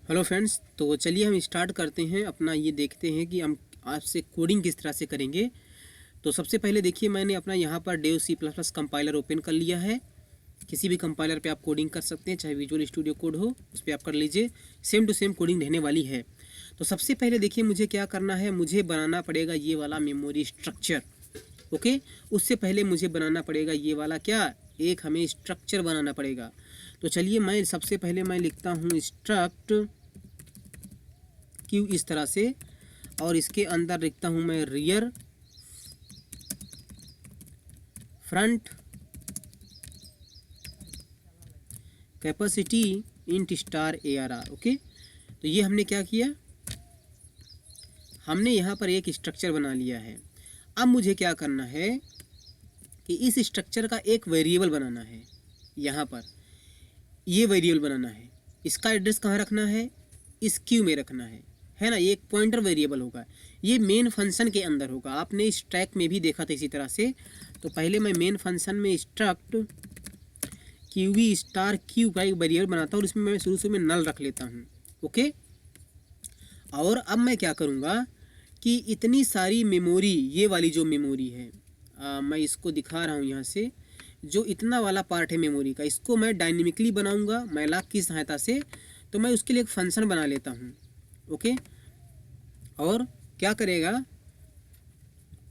Hello friends, तो चलिए हम स्टार्ट करते हैं अपना। ये देखते हैं कि हम आपसे कोडिंग किस तरह से करेंगे। तो सबसे पहले देखिए, मैंने अपना यहाँ पर डेव C++ कंपाइलर ओपन कर लिया है। किसी भी कंपाइलर पे आप कोडिंग कर सकते हैं, चाहे विजुअल स्टूडियो कोड हो उस पर आप कर लीजिए। सेम टू सेम कोडिंग रहने वाली है। तो सबसे पहले देखिए मुझे क्या करना है, मुझे बनाना पड़ेगा ये वाला मेमोरी स्ट्रक्चर। ओके, उससे पहले मुझे बनाना पड़ेगा ये वाला क्या, एक हमें स्ट्रक्चर बनाना पड़ेगा। तो चलिए मैं सबसे पहले मैं लिखता हूँ स्ट्रक्ट क्यू इस तरह से, और इसके अंदर लिखता हूँ मैं rear, front, capacity int star ARR। Okay, तो ये हमने क्या किया, हमने यहाँ पर एक स्ट्रक्चर बना लिया है। अब मुझे क्या करना है कि इस स्ट्रक्चर का एक वेरिएबल बनाना है। यहाँ पर ये वेरिएबल बनाना है, इसका एड्रेस कहाँ रखना है, इस क्यू में रखना है ना। ये एक पॉइंटर वेरिएबल होगा, ये मेन फंक्शन के अंदर होगा। आपने स्टैक में भी देखा था इसी तरह से। तो पहले मैं मेन फंक्शन में स्ट्रक्ट क्यूवी स्टार क्यू का एक वेरिएबल बनाता हूँ और इसमें मैं शुरू में नल रख लेता हूँ। ओके, और अब मैं क्या करूँगा कि इतनी सारी मेमोरी, ये वाली जो मेमोरी है, मैं इसको दिखा रहा हूँ यहाँ से, जो इतना वाला पार्ट है मेमोरी का, इसको मैं डायनेमिकली बनाऊँगा मैलाक की सहायता से। तो मैं उसके लिए एक फंक्शन बना लेता हूँ। ओके, और क्या करेगा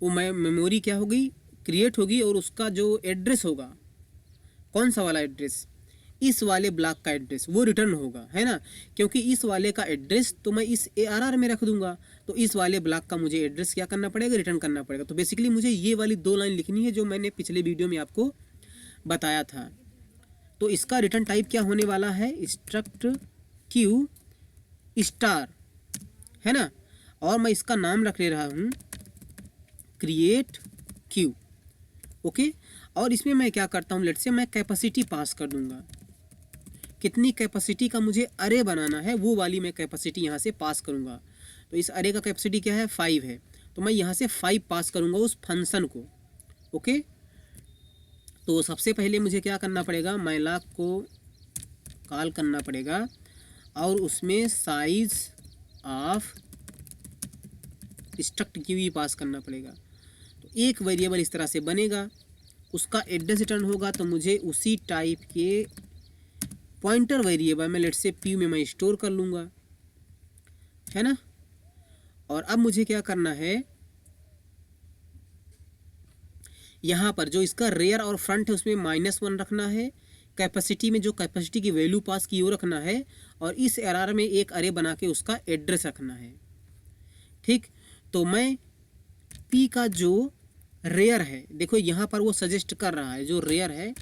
वो, मैं मेमोरी क्या होगी, क्रिएट होगी, और उसका जो एड्रेस होगा, कौन सा वाला एड्रेस, इस वाले ब्लॉक का एड्रेस वो रिटर्न होगा, है ना। क्योंकि इस वाले का एड्रेस तो मैं इस ARR में रख दूंगा, तो इस वाले ब्लॉक का मुझे एड्रेस क्या करना पड़ेगा, रिटर्न करना पड़ेगा। तो बेसिकली मुझे ये वाली 2 लाइन लिखनी है जो मैंने पिछले वीडियो में आपको बताया था। तो इसका रिटर्न टाइप क्या होने वाला है, स्ट्रक्ट क्यू स्टार, है ना। और मैं इसका नाम रख ले रहा हूँ क्रिएट क्यू। ओके, और इसमें मैं क्या करता हूँ, लेट से मैं कैपेसिटी पास कर दूंगा। कितनी कैपेसिटी का मुझे अरे बनाना है, वो वाली मैं कैपेसिटी यहाँ से पास करूँगा। तो इस अरे का कैपेसिटी क्या है, 5 है। तो मैं यहाँ से 5 पास करूँगा उस फंक्शन को। ओके, तो सबसे पहले मुझे क्या करना पड़ेगा, मैलाक को कॉल करना पड़ेगा और उसमें size of struct Q pass करना पड़ेगा। तो एक वेरिएबल इस तरह से बनेगा, उसका एड्रेस रिटर्न होगा। तो मुझे उसी टाइप के पॉइंटर वेरिएबल में लेट से पी में मैं स्टोर कर लूँगा, है ना। और अब मुझे क्या करना है, यहाँ पर जो इसका रेयर और फ्रंट है उसमें -1 रखना है, कैपेसिटी में जो कैपेसिटी की वैल्यू पास की वो रखना है, और इस ARR में एक अरे बना के उसका एड्रेस रखना है। ठीक, तो मैं P का जो रेयर है, देखो यहाँ पर वो सजेस्ट कर रहा है जो रेयर है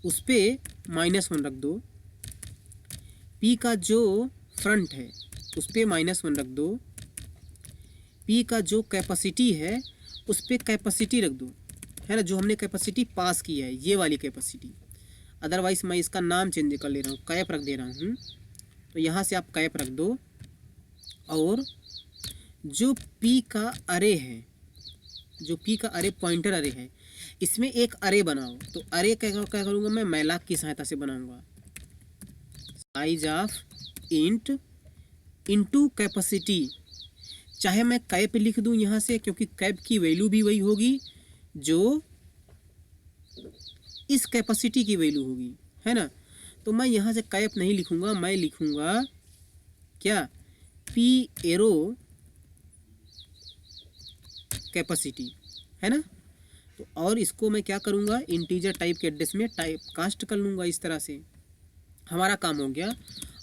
उस पर -1 रख दो, P का जो फ्रंट है उस पर -1 रख दो, P का जो कैपेसिटी है उस पर कैपेसिटी रख दो, है ना, जो हमने कैपेसिटी पास की है ये वाली कैपेसिटी। अदरवाइज़ मैं इसका नाम चेंज कर ले रहा हूँ, कैप रख दे रहा हूँ। तो यहाँ से आप कैप रख दो, और जो P का अरे है, जो P का अरे पॉइंटर अरे है, इसमें एक अरे बनाओ। तो अरे क्या करूँगा मैं, मैलाक की सहायता से बनाऊँगा, size of int into capacity. चाहे मैं कैप लिख दूं यहाँ से, क्योंकि कैप की वैल्यू भी वही होगी जो इस कैपेसिटी की वैल्यू होगी, है ना। तो मैं यहाँ से कैप नहीं लिखूँगा, मैं लिखूँगा क्या, P एरो कैपेसिटी, है ना। तो और इसको मैं क्या करूँगा, इंटीजर टाइप के एड्रेस में टाइप कास्ट कर लूँगा। इस तरह से हमारा काम हो गया।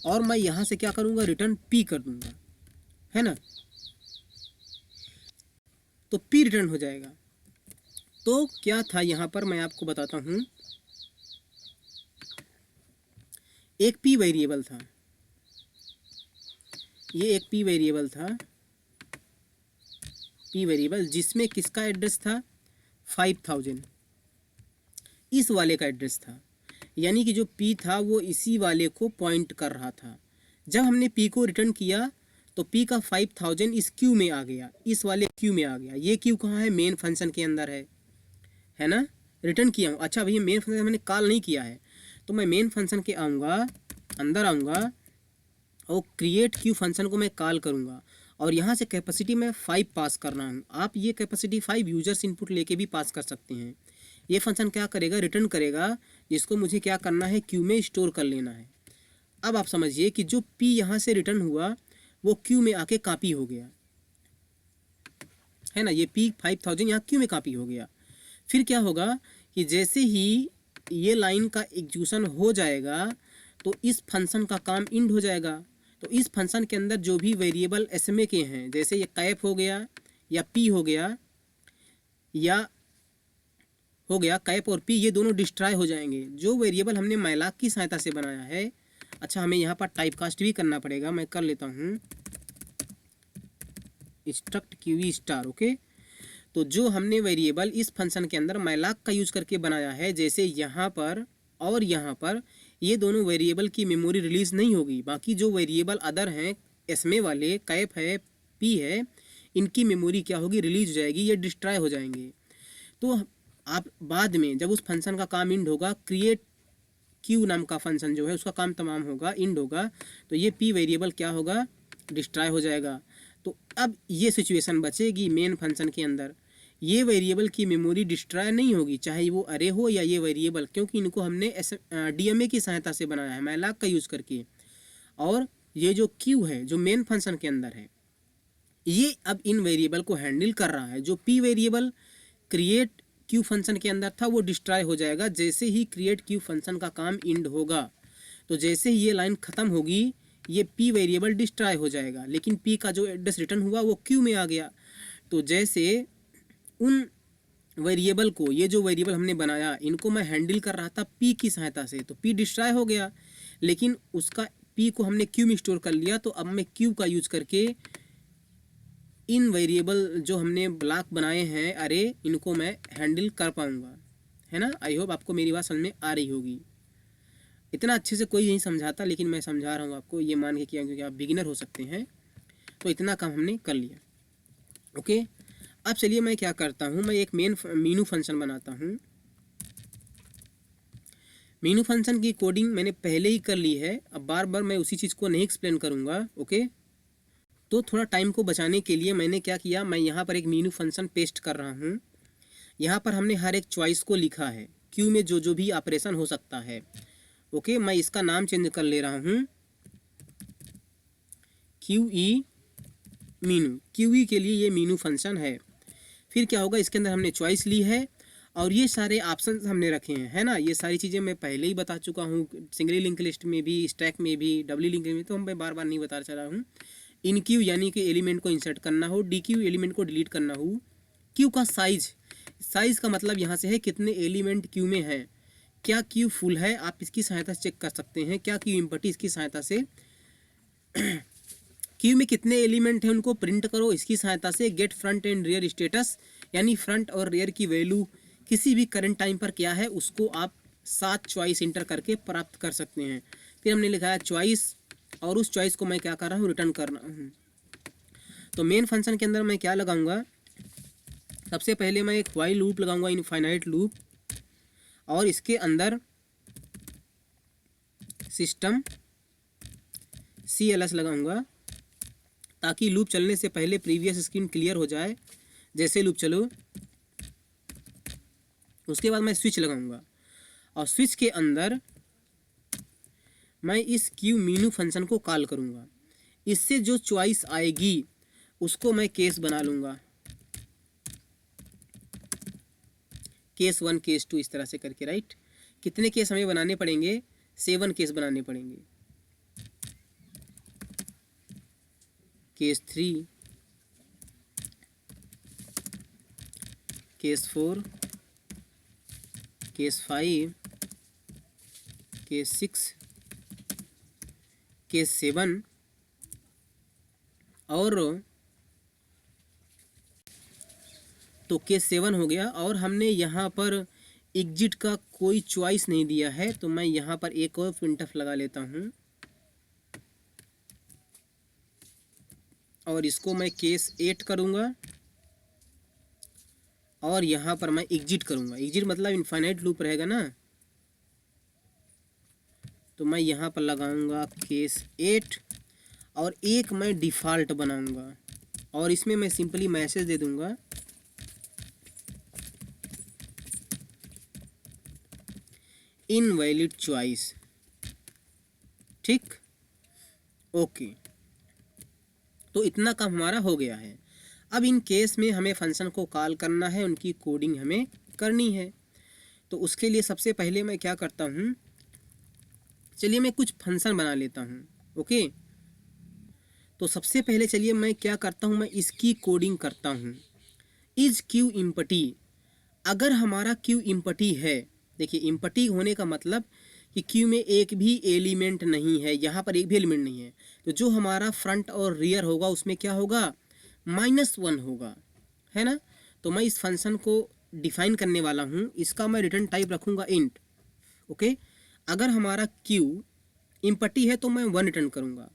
और मैं यहाँ से क्या करूँगा, रिटर्न P कर दूँगा, है ना। तो P रिटर्न हो जाएगा। तो क्या था यहाँ पर, मैं आपको बताता हूँ। एक P वेरिएबल था, ये एक P वेरिएबल था, P वेरिएबल जिसमें किसका एड्रेस था, 5000, इस वाले का एड्रेस था। यानी कि जो P था वो इसी वाले को पॉइंट कर रहा था। जब हमने P को रिटर्न किया तो P का 5000 इस क्यू में आ गया, इस वाले क्यू में आ गया। ये क्यू कहाँ है, मेन फंक्शन के अंदर है ना। रिटर्न किया हूँ। अच्छा भैया मेन फंक्शन मैंने कॉल नहीं किया है, तो मैं मेन फंक्शन के आऊँगा, अंदर आऊँगा और क्रिएट क्यू फंक्शन को मैं कॉल करूँगा और यहाँ से कैपेसिटी मैं 5 पास कर रहा हूँ। आप ये कैपेसिटी 5 यूजर्स इनपुट लेके भी पास कर सकते हैं। ये फंक्शन क्या करेगा, रिटर्न करेगा, जिसको मुझे क्या करना है, क्यू में स्टोर कर लेना है। अब आप समझिए कि जो पी यहाँ से रिटर्न हुआ वो क्यू में आके कॉपी हो गया है ना, ये पी 5000 यहाँ क्यू में कॉपी हो गया। फिर क्या होगा कि जैसे ही ये लाइन का एग्जीक्यूशन हो जाएगा तो इस फंक्शन का काम इंड हो जाएगा। तो इस फंक्शन के अंदर जो भी वेरिएबल एसएमए के हैं, जैसे ये कैप हो गया या पी हो गया या कैप और पी, ये दोनों डिस्ट्रॉय हो जाएंगे। जो वेरिएबल हमने मैलाक की सहायता से बनाया है, अच्छा हमें यहाँ पर टाइपकास्ट भी करना पड़ेगा, मैं कर लेता हूँ स्ट्रक्ट क्यूई स्टार। ओके, तो जो हमने वेरिएबल इस फंक्शन के अंदर मैलाक का यूज करके बनाया है, जैसे यहाँ पर और यहाँ पर, ये दोनों वेरिएबल की मेमोरी रिलीज नहीं होगी। बाकी जो वेरिएबल अदर हैं, एसमे वाले, कैप है, पी है, इनकी मेमोरी क्या होगी, रिलीज हो जाएगी, ये डिस्ट्रॉय हो जाएंगे। तो आप बाद में जब उस फंक्शन का काम इंड होगा, क्रिएट क्यू नाम का फंक्शन जो है उसका काम तमाम होगा, इंड होगा, तो ये पी वेरिएबल क्या होगा, डिस्ट्रॉय हो जाएगा। तो अब ये सिचुएशन बचेगी मेन फंक्शन के अंदर, ये वेरिएबल की मेमोरी डिस्ट्रॉय नहीं होगी, चाहे वो अरे हो या ये वेरिएबल, क्योंकि इनको हमने डीएमए की सहायता से बनाया है, मैलाक का यूज़ करके। और ये जो क्यू है जो मेन फंक्शन के अंदर है, ये अब इन वेरिएबल को हैंडल कर रहा है। जो P variable create Q function के अंदर था वो डिस्ट्रॉय हो जाएगा जैसे ही क्रिएट क्यू फंक्शन का काम इंड होगा। तो जैसे ही ये लाइन ख़त्म होगी, ये पी वेरिएबल डिस्ट्रॉय हो जाएगा, लेकिन पी का जो एड्रेस रिटर्न हुआ वो क्यू में आ गया। तो जैसे उन वेरिएबल को, ये जो वेरिएबल हमने बनाया, इनको मैं हैंडल कर रहा था पी की सहायता से, तो पी डिस्ट्रॉय हो गया, लेकिन उसका पी को हमने क्यू में स्टोर कर लिया। तो अब मैं क्यू का यूज़ करके इन वेरिएबल जो हमने ब्लॉक बनाए हैं अरे, इनको मैं हैंडल कर पाऊँगा, है ना। आई होप आपको मेरी बात समझ में आ रही होगी। इतना अच्छे से कोई नहीं समझाता, लेकिन मैं समझा रहा हूँ आपको, ये मान के किया, क्योंकि आप बिगिनर हो सकते हैं। तो इतना काम हमने कर लिया। ओके, अब चलिए मैं क्या करता हूँ, मैं एक मीनू फंक्शन बनाता हूँ। मीनू फंक्शन की कोडिंग मैंने पहले ही कर ली है, अब बार बार मैं उसी चीज़ को नहीं एक्सप्लेन करूँगा। ओके, तो थोड़ा टाइम को बचाने के लिए मैंने क्या किया, मैं यहाँ पर एक मीनू फंक्शन पेस्ट कर रहा हूँ। यहाँ पर हमने हर एक चॉइस को लिखा है, क्यू में जो जो भी ऑपरेशन हो सकता है। ओके, मैं इसका नाम चेंज कर ले रहा हूँ, Q E Meenu. Q E के लिए ये मीनू फंक्शन है। फिर क्या होगा, इसके अंदर हमने चॉइस ली है और ये सारे ऑप्शन हमने रखे हैं, है ना। ये सारी चीज़ें मैं पहले ही बता चुका हूँ, सिंगली लिंक लिस्ट में भी, स्टैक में भी, डबली लिंक में, तो मैं बार बार नहीं बता चला हूँ। इन क्यू यानी कि एलिमेंट को इंसर्ट करना हो, डी क्यू एलिमेंट को डिलीट करना हो, क्यू का साइज़ का मतलब यहाँ से है कितने एलिमेंट क्यू में हैं। क्या क्यू फुल है, आप इसकी सहायता से चेक कर सकते हैं। क्या क्यू इम्पटी, इसकी सहायता से क्यू में कितने एलिमेंट हैं उनको प्रिंट करो, इसकी सहायता से get front and rear status, यानी फ्रंट और रियर की वैल्यू किसी भी करंट टाइम पर क्या है उसको आप 7 चॉइस इंटर करके प्राप्त कर सकते हैं। फिर हमने लिखा है चॉइस, और उस चॉइस को मैं क्या कर रहा हूँ, रिटर्न कर रहा हूँ। तो मेन फंक्शन के अंदर मैं क्या लगाऊंगा, सबसे पहले मैं एक व्हाइल लूप लगाऊंगा, इनफाइनाइट लूप, और इसके अंदर सिस्टम CLS लगाऊंगा, ताकि लूप चलने से पहले प्रीवियस स्क्रीन क्लियर हो जाए जैसे लूप चलो। उसके बाद मैं स्विच लगाऊंगा, और स्विच के अंदर मैं इस क्यू मीनू फंक्शन को कॉल करूंगा। इससे जो चॉइस आएगी उसको मैं केस बना लूँगा, केस 1 केस 2 इस तरह से करके, राइट। कितने केस हमें बनाने पड़ेंगे, 7 केस बनाने पड़ेंगे। Case 3, case 4, case 5, case 6, case 7 और तो केस 7 हो गया। और हमने यहाँ पर एग्जिट का कोई चॉइस नहीं दिया है, तो मैं यहाँ पर एक और प्रिंटफ लगा लेता हूँ, और इसको मैं केस 8 करूँगा। और यहाँ पर मैं एग्जिट करूँगा। एग्जिट मतलब इनफाइनाइट लूप रहेगा ना, तो मैं यहाँ पर लगाऊंगा केस 8 और एक मैं डिफ़ॉल्ट बनाऊंगा और इसमें मैं सिंपली मैसेज दे दूंगा इनवैलिड चॉइस। ठीक, ओके, तो इतना काम हमारा हो गया है। अब इन केस में हमें फंक्शन को कॉल करना है, उनकी कोडिंग हमें करनी है। तो उसके लिए सबसे पहले मैं क्या करता हूँ, चलिए मैं कुछ फंक्शन बना लेता हूँ। ओके, तो सबसे पहले चलिए मैं क्या करता हूँ, मैं इसकी कोडिंग करता हूँ। इज क्यू इम्पटी, अगर हमारा क्यू इम्पटी है, देखिए इम्पटी होने का मतलब कि क्यू में एक भी एलिमेंट नहीं है, यहाँ पर एक भी एलिमेंट नहीं है, तो जो हमारा फ्रंट और रियर होगा उसमें क्या होगा, -1 होगा, है ना। तो मैं इस फंक्शन को डिफाइन करने वाला हूँ, इसका मैं रिटर्न टाइप रखूँगा इंट। ओके, अगर हमारा क्यू इम्पटी है तो मैं 1 रिटर्न करूँगा,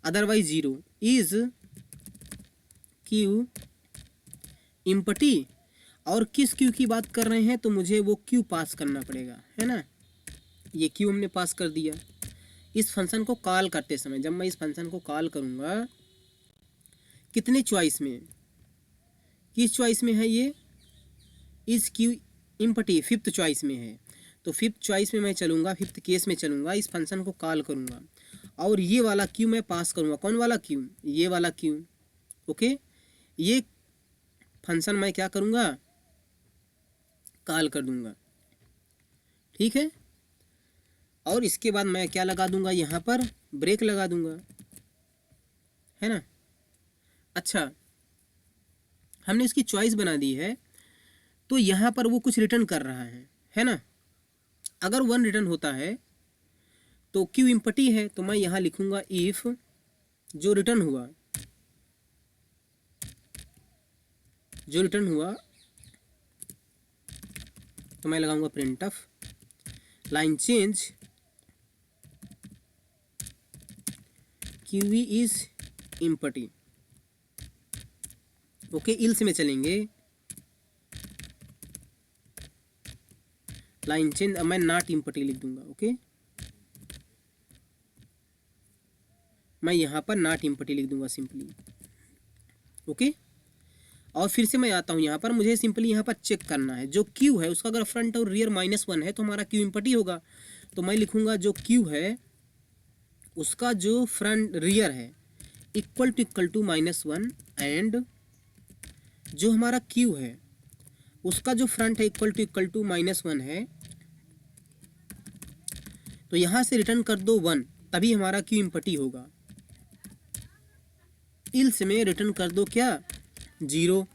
अदरवाइज 0। इज क्यू इम्पटी, और किस क्यू की बात कर रहे हैं, तो मुझे वो क्यू पास करना पड़ेगा, है ना। ये क्यू हमने पास कर दिया। इस फंक्शन को कॉल करते समय, जब मैं इस फंक्शन को कॉल करूँगा, कितने चॉइस में, किस चॉइस में है ये, इस क्यू इम्पटी 5th चॉइस में है। तो 5th चॉइस में मैं चलूँगा, 5th केस में चलूँगा, इस फंक्शन को कॉल करूँगा और ये वाला क्यू मैं पास करूँगा। कौन वाला क्यू, ये वाला क्यू। ओके, ये फंक्शन मैं क्या करूँगा, कॉल कर दूँगा, ठीक है। और इसके बाद मैं क्या लगा दूँगा, यहाँ पर ब्रेक लगा दूँगा, है ना। अच्छा, हमने इसकी चॉइस बना दी है, तो यहाँ पर वो कुछ रिटर्न कर रहा है ना। अगर 1 रिटर्न होता है तो क्यू इम्पटी है, तो मैं यहाँ लिखूँगा इफ़ जो रिटर्न हुआ, तो मैं लगाऊंगा printf line change Q is empty. Okay, ills में चलेंगे, लाइन चेंज, मैं नॉट इम्पटी लिख दूंगा। ओके, मैं यहाँ पर नॉट इम्पटी लिख दूंगा सिंपली। ओके, और फिर से मैं आता हूँ यहाँ पर, मुझे सिंपली यहाँ पर चेक करना है जो क्यू है उसका अगर फ्रंट और रियर -1 है तो हमारा क्यू इम्पटी होगा। तो मैं लिखूँगा जो क्यू है उसका जो फ्रंट रियर है इक्वल टू -1 एंड जो हमारा क्यू है उसका जो फ्रंट है इक्वल टू -1 है, तो यहाँ से रिटर्न कर दो 1, तभी हमारा क्यू इम्पटी होगा। इल्स में रिटर्न कर दो क्या, 0,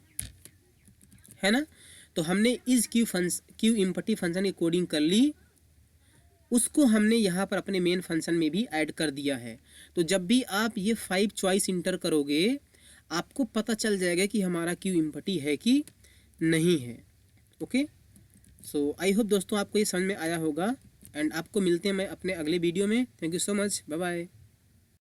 है ना। तो हमने इस क्यू इम्पटी फंक्शन की कोडिंग कर ली, उसको हमने यहाँ पर अपने मेन फंक्शन में भी ऐड कर दिया है। तो जब भी आप ये 5 चॉइस इंटर करोगे आपको पता चल जाएगा कि हमारा क्यू इम्पटी है कि नहीं है। ओके, सो आई होप दोस्तों आपको ये समझ में आया होगा, एंड आपको मिलते हैं मैं अपने अगले वीडियो में। Thank you so much, bye bye.